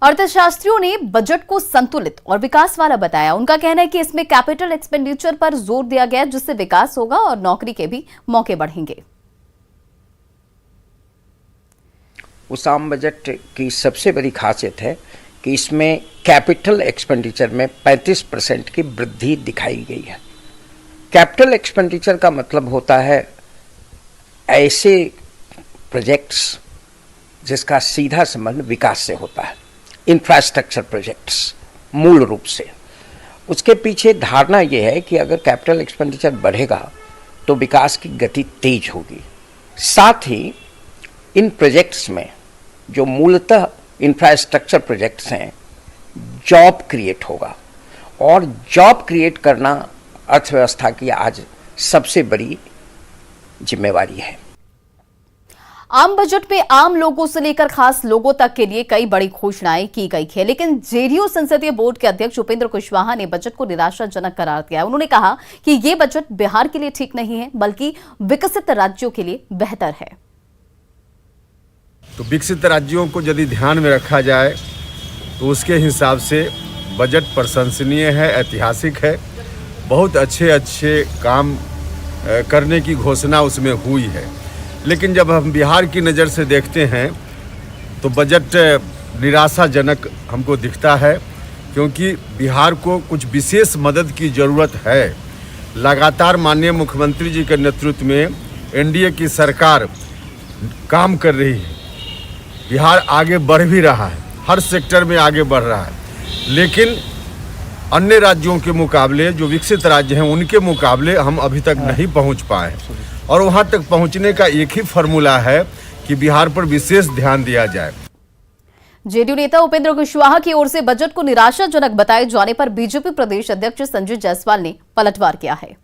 अर्थशास्त्रियों ने बजट को संतुलित और विकास वाला बताया। उनका कहना है कि इसमें कैपिटल एक्सपेंडिचर पर जोर दिया गया है, जिससे विकास होगा और नौकरी के भी मौके बढ़ेंगे। उस आम बजट की सबसे बड़ी खासियत है कि इसमें कैपिटल एक्सपेंडिचर में 35% की वृद्धि दिखाई गई है। कैपिटल एक्सपेंडिचर का मतलब होता है ऐसे प्रोजेक्ट्स जिसका सीधा संबंध विकास से होता है, इंफ्रास्ट्रक्चर प्रोजेक्ट्स मूल रूप से। उसके पीछे धारणा यह है कि अगर कैपिटल एक्सपेंडिचर बढ़ेगा तो विकास की गति तेज होगी। साथ ही इन प्रोजेक्ट्स में जो मूलतः इंफ्रास्ट्रक्चर प्रोजेक्ट्स हैं, जॉब क्रिएट होगा और जॉब क्रिएट करना अर्थव्यवस्था की आज सबसे बड़ी जिम्मेवारी है। आम बजट में आम लोगों से लेकर खास लोगों तक के लिए कई बड़ी घोषणाएं की गई है, लेकिन जेडीयू संसदीय बोर्ड के अध्यक्ष उपेंद्र कुशवाहा ने बजट को निराशाजनक करार दिया है। उन्होंने कहा कि ये बजट बिहार के लिए ठीक नहीं है, बल्कि विकसित राज्यों के लिए बेहतर है। तो विकसित राज्यों को यदि ध्यान में रखा जाए तो उसके हिसाब से बजट प्रशंसनीय है, ऐतिहासिक है। बहुत अच्छे काम करने की घोषणा उसमें हुई है, लेकिन जब हम बिहार की नज़र से देखते हैं तो बजट निराशाजनक हमको दिखता है, क्योंकि बिहार को कुछ विशेष मदद की ज़रूरत है। लगातार माननीय मुख्यमंत्री जी के नेतृत्व में एनडीए की सरकार काम कर रही है। बिहार आगे बढ़ भी रहा है, हर सेक्टर में आगे बढ़ रहा है, लेकिन अन्य राज्यों के मुकाबले, जो विकसित राज्य हैं उनके मुकाबले हम अभी तक नहीं पहुंच पाए। और वहां तक पहुंचने का एक ही फॉर्मूला है कि बिहार पर विशेष ध्यान दिया जाए। जेडीयू नेता उपेंद्र कुशवाहा की ओर से बजट को निराशाजनक बताए जाने पर बीजेपी प्रदेश अध्यक्ष संजय जायसवाल ने पलटवार किया है।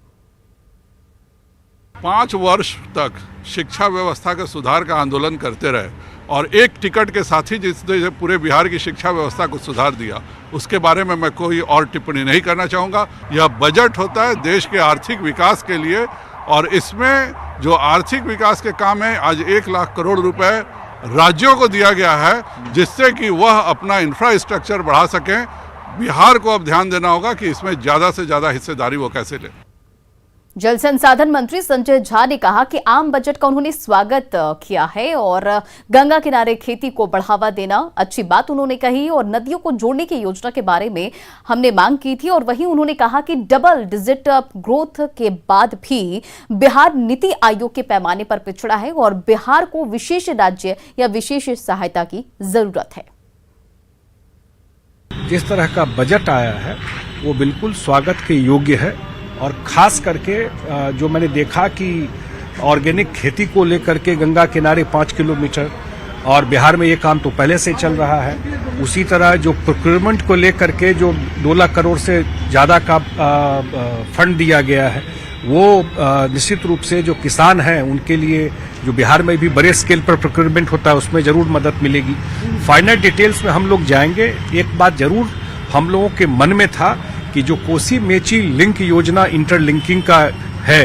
5 वर्ष तक शिक्षा व्यवस्था के सुधार का आंदोलन करते रहे और एक टिकट के साथ ही जिसने पूरे बिहार की शिक्षा व्यवस्था को सुधार दिया, उसके बारे में मैं कोई और टिप्पणी नहीं करना चाहूँगा। यह बजट होता है देश के आर्थिक विकास के लिए, और इसमें जो आर्थिक विकास के काम है, आज 1 लाख करोड़ रुपए राज्यों को दिया गया है, जिससे कि वह अपना इंफ्रास्ट्रक्चर बढ़ा सकें। बिहार को अब ध्यान देना होगा कि इसमें ज़्यादा से ज़्यादा हिस्सेदारी वो कैसे ले। जल संसाधन मंत्री संजय झा ने कहा कि आम बजट का उन्होंने स्वागत किया है और गंगा किनारे खेती को बढ़ावा देना अच्छी बात उन्होंने कही, और नदियों को जोड़ने की योजना के बारे में हमने मांग की थी। और वहीं उन्होंने कहा कि डबल डिजिट ग्रोथ के बाद भी बिहार नीति आयोग के पैमाने पर पिछड़ा है और बिहार को विशेष राज्य या विशेष सहायता की जरूरत है। जिस तरह का बजट आया है वो बिल्कुल स्वागत के योग्य है, और खास करके जो मैंने देखा कि ऑर्गेनिक खेती को लेकर के गंगा किनारे 5 किलोमीटर, और बिहार में ये काम तो पहले से चल रहा है। उसी तरह जो प्रोक्योरमेंट को लेकर के जो 2 लाख करोड़ से ज़्यादा का फंड दिया गया है, वो निश्चित रूप से जो किसान हैं उनके लिए, जो बिहार में भी बड़े स्केल पर प्रोक्योरमेंट होता है, उसमें ज़रूर मदद मिलेगी। फाइनल डिटेल्स में हम लोग जाएंगे। एक बात जरूर हम लोगों के मन में था कि जो कोसी मेची लिंक योजना इंटरलिंकिंग का है,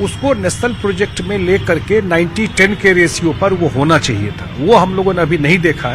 उसको नेशनल प्रोजेक्ट में ले करके 90-10 के रेशियो पर वो होना चाहिए था। वो हम लोगों ने अभी नहीं देखा है।